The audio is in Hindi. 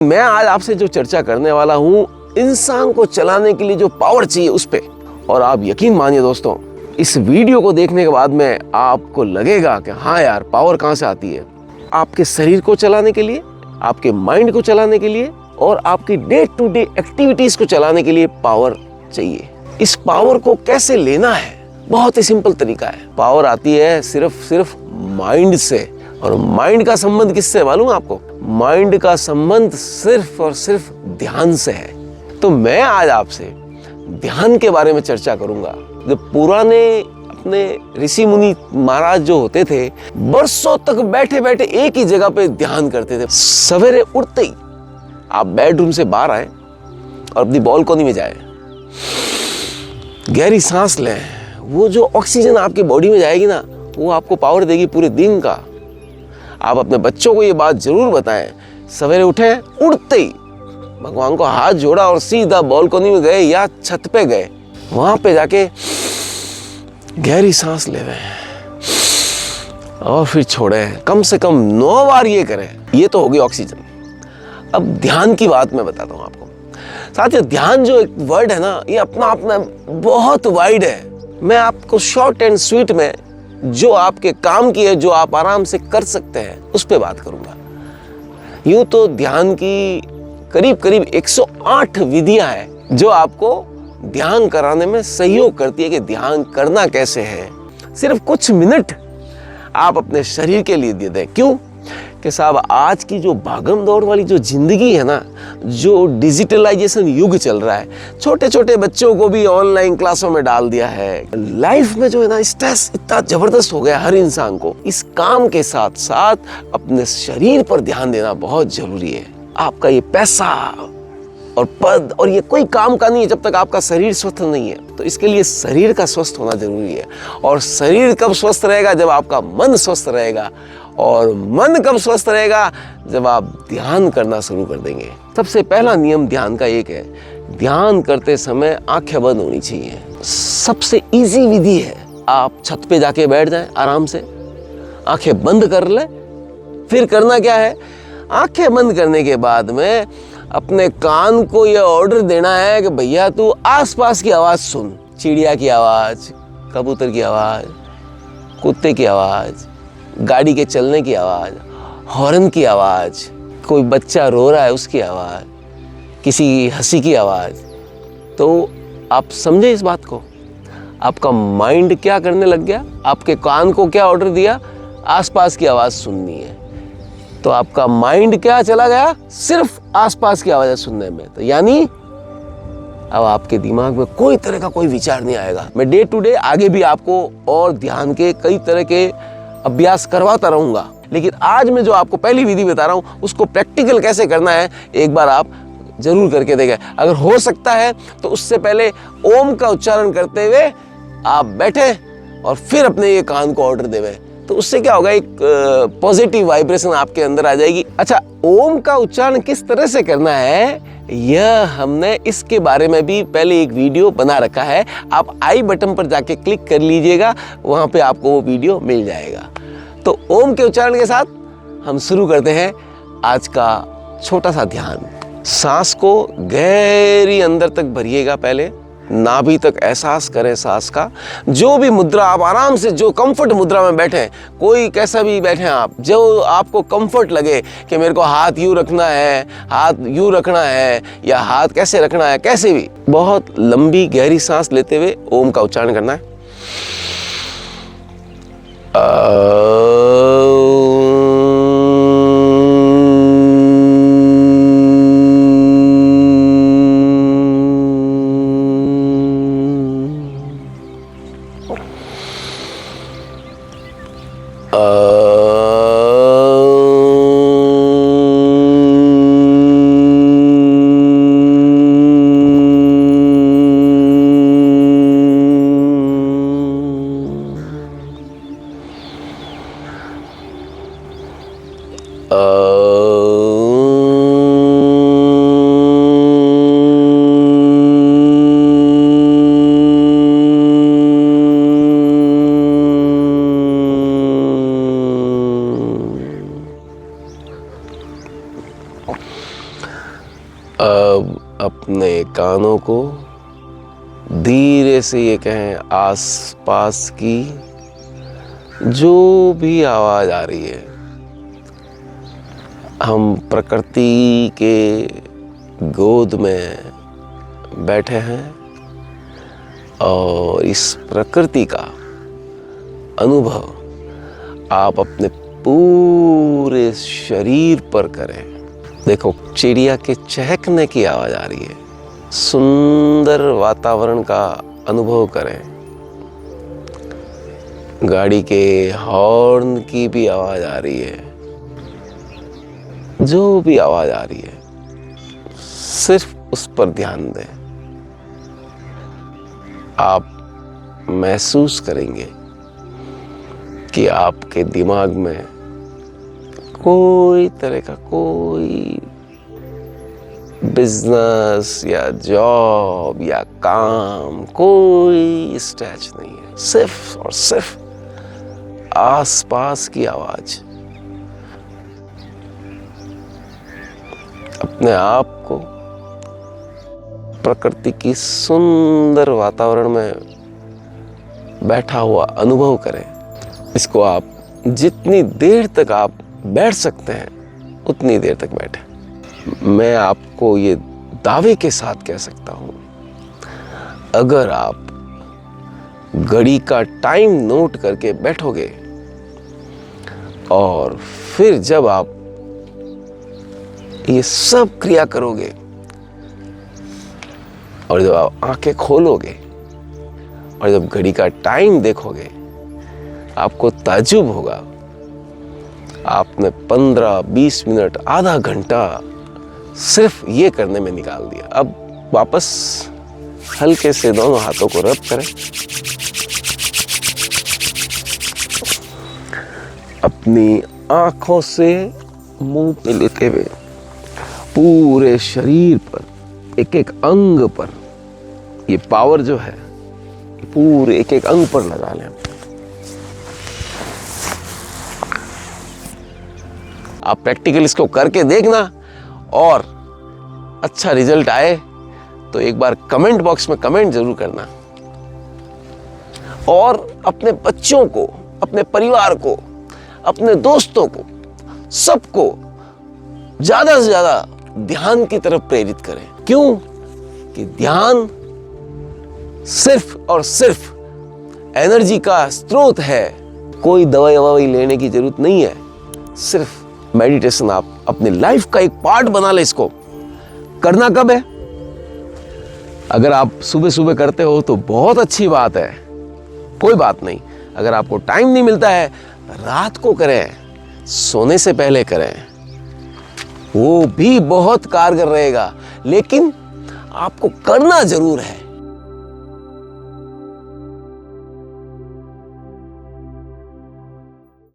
मैं आज आपसे जो चर्चा करने वाला हूँ इंसान को चलाने के लिए जो पावर चाहिए उस पे। और आप यकीन मानिए दोस्तों, इस वीडियो को देखने के बाद में आपको लगेगा कि हाँ यार, पावर कहाँ से आती है। आपके शरीर को चलाने के लिए, आपके माइंड को चलाने के लिए और आपकी डे टू डे एक्टिविटीज को चलाने के लिए पावर चाहिए। इस पावर को कैसे लेना है, बहुत ही सिंपल तरीका है। पावर आती है सिर्फ माइंड से। और माइंड का संबंध किससे मालूम है आपको? माइंड का संबंध सिर्फ और सिर्फ ध्यान से है। तो मैं आज आपसे ध्यान के बारे में चर्चा करूंगा। जो पुराने अपने ऋषि मुनि महाराज जो होते थे, बरसों तक बैठे बैठे एक ही जगह पे ध्यान करते थे। सवेरे उठते ही आप बेडरूम से बाहर आए और अपनी बालकनी में जाए, गहरी सांस लें। वो जो ऑक्सीजन आपकी बॉडी में जाएगी ना, वो आपको पावर देगी पूरे दिन का। आप अपने बच्चों को ये बात जरूर बताएं। सवेरे उठे, उठते ही भगवान को हाथ जोड़ा और सीधा बालकनी में गए या छत पे गए, वहां पे जाके गहरी सांस ले और फिर छोड़े। कम से कम 9 बार ये करें। ये तो होगी ऑक्सीजन। अब ध्यान की बात मैं बताता हूँ आपको। साथियों, ध्यान जो एक वर्ड है ना, ये अपना बहुत वाइड है। मैं आपको शॉर्ट एंड स्वीट में जो आपके काम की है, जो आप आराम से कर सकते हैं, उस पे बात करूंगा। यूं तो ध्यान की करीब 108 विधियां हैं जो आपको ध्यान कराने में सहयोग करती है कि ध्यान करना कैसे है। सिर्फ कुछ मिनट आप अपने शरीर के लिए दे दें। क्यों कि साहब, आज की जो भागम दौड़ वाली जो जिंदगी है ना, जो डिजिटलाइजेशन युग चल रहा है, छोटे छोटे बच्चों को भी ऑनलाइन क्लासों में डाल दिया है। लाइफ में जो है ना, स्ट्रेस इतना जबरदस्त हो गया हर इंसान को। इस काम के साथ साथ अपने शरीर पर ध्यान देना बहुत जरूरी है। आपका ये पैसा और पद और ये कोई काम का नहीं है जब तक आपका शरीर स्वस्थ नहीं है। तो इसके लिए शरीर का स्वस्थ होना जरूरी है। और शरीर कब स्वस्थ रहेगा? जब आपका मन स्वस्थ रहेगा। और मन कब स्वस्थ रहेगा? जब आप ध्यान करना शुरू कर देंगे। सबसे पहला नियम ध्यान का एक है, ध्यान करते समय आंखें बंद होनी चाहिए। सबसे इजी विधि है, आप छत पे जाके बैठ जाएं, आराम से आंखें बंद कर लें। फिर करना क्या है? आंखें बंद करने के बाद में अपने कान को यह ऑर्डर देना है कि भैया तू आसपास की आवाज सुन। चिड़िया की आवाज, कबूतर की आवाज, कुत्ते की आवाज, गाड़ी के चलने की आवाज, हॉर्न की आवाज, कोई बच्चा रो रहा है उसकी आवाज, किसी की हंसी की आवाज। तो आप समझे इस बात को? आपका माइंड क्या करने लग गया? आपके कान को क्या ऑर्डर दिया? आसपास की आवाज सुननी है। तो आपका माइंड क्या चला गया? सिर्फ आसपास की आवाजें सुनने में। तो यानी अब आपके दिमाग में कोई तरह का कोई विचार नहीं आएगा। मैं डे टू डे आगे भी आपको और ध्यान के कई तरह के अभ्यास करवाता रहूंगा, लेकिन आज मैं जो आपको पहली विधि बता रहा हूं उसको प्रैक्टिकल कैसे करना है एक बार आप जरूर करके देखें। अगर हो सकता है तो उससे पहले ओम का उच्चारण करते हुए आप बैठे और फिर अपने ये कान को ऑर्डर देवे। तो उससे क्या होगा? एक पॉजिटिव वाइब्रेशन आपके अंदर आ जाएगी। अच्छा, ओम का उच्चारण किस तरह से करना है, यह हमने इसके बारे में भी पहले एक वीडियो बना रखा है। आप आई बटन पर जाके क्लिक कर लीजिएगा, वहां पे आपको वो वीडियो मिल जाएगा। तो ओम के उच्चारण के साथ हम शुरू करते हैं आज का छोटा सा ध्यान। सांस को गहरी अंदर तक भरिएगा, पहले नाभि तक एहसास करें सांस का। जो भी मुद्रा आप आराम से, जो कंफर्ट मुद्रा में बैठे, कोई कैसा भी बैठे आप, जो आपको कंफर्ट लगे कि मेरे को हाथ यूं रखना है, हाथ यूं रखना है, या हाथ कैसे रखना है, कैसे भी बहुत लंबी गहरी सांस लेते हुए ओम का उच्चारण करना है। अब अपने कानों को धीरे से ये कहें, आसपास की जो भी आवाज आ रही है, हम प्रकृति के गोद में बैठे हैं और इस प्रकृति का अनुभव आप अपने पूरे शरीर पर करें। देखो, चिड़िया के चहकने की आवाज आ रही है, सुंदर वातावरण का अनुभव करें, गाड़ी के हॉर्न की भी आवाज आ रही है, जो भी आवाज आ रही है सिर्फ उस पर ध्यान दें। आप महसूस करेंगे कि आपके दिमाग में कोई तरह का कोई बिजनेस या जॉब या काम, कोई स्ट्रेच नहीं है, सिर्फ और सिर्फ आसपास की आवाज। अपने आप को प्रकृति की सुंदर वातावरण में बैठा हुआ अनुभव करें। इसको आप जितनी देर तक आप बैठ सकते हैं उतनी देर तक बैठें। मैं आपको ये दावे के साथ कह सकता हूं, अगर आप घड़ी का टाइम नोट करके बैठोगे और फिर जब आप ये सब क्रिया करोगे और जब आप आंखें खोलोगे और जब घड़ी का टाइम देखोगे, आपको ताज्जुब होगा, आपने 15-20 मिनट, आधा घंटा सिर्फ ये करने में निकाल दिया। अब वापस हल्के से दोनों हाथों को रब करें, अपनी आंखों से मुंह पे लेते हुए पूरे शरीर पर, एक एक अंग पर ये पावर जो है पूरे एक एक अंग पर लगा लें। आप प्रैक्टिकल इसको करके देखना और अच्छा रिजल्ट आए तो एक बार कमेंट बॉक्स में कमेंट जरूर करना और अपने बच्चों को, अपने परिवार को, अपने दोस्तों को, सबको ज्यादा से ज्यादा ध्यान की तरफ प्रेरित करें। क्यों? कि ध्यान सिर्फ और सिर्फ एनर्जी का स्रोत है। कोई दवाई लेने की जरूरत नहीं है, सिर्फ मेडिटेशन आप अपनी लाइफ का एक पार्ट बना ले। इसको करना कब है? अगर आप सुबह सुबह करते हो तो बहुत अच्छी बात है, कोई बात नहीं। अगर आपको टाइम नहीं मिलता है, रात को करें, सोने से पहले करें, वो भी बहुत कारगर रहेगा। लेकिन आपको करना जरूर है।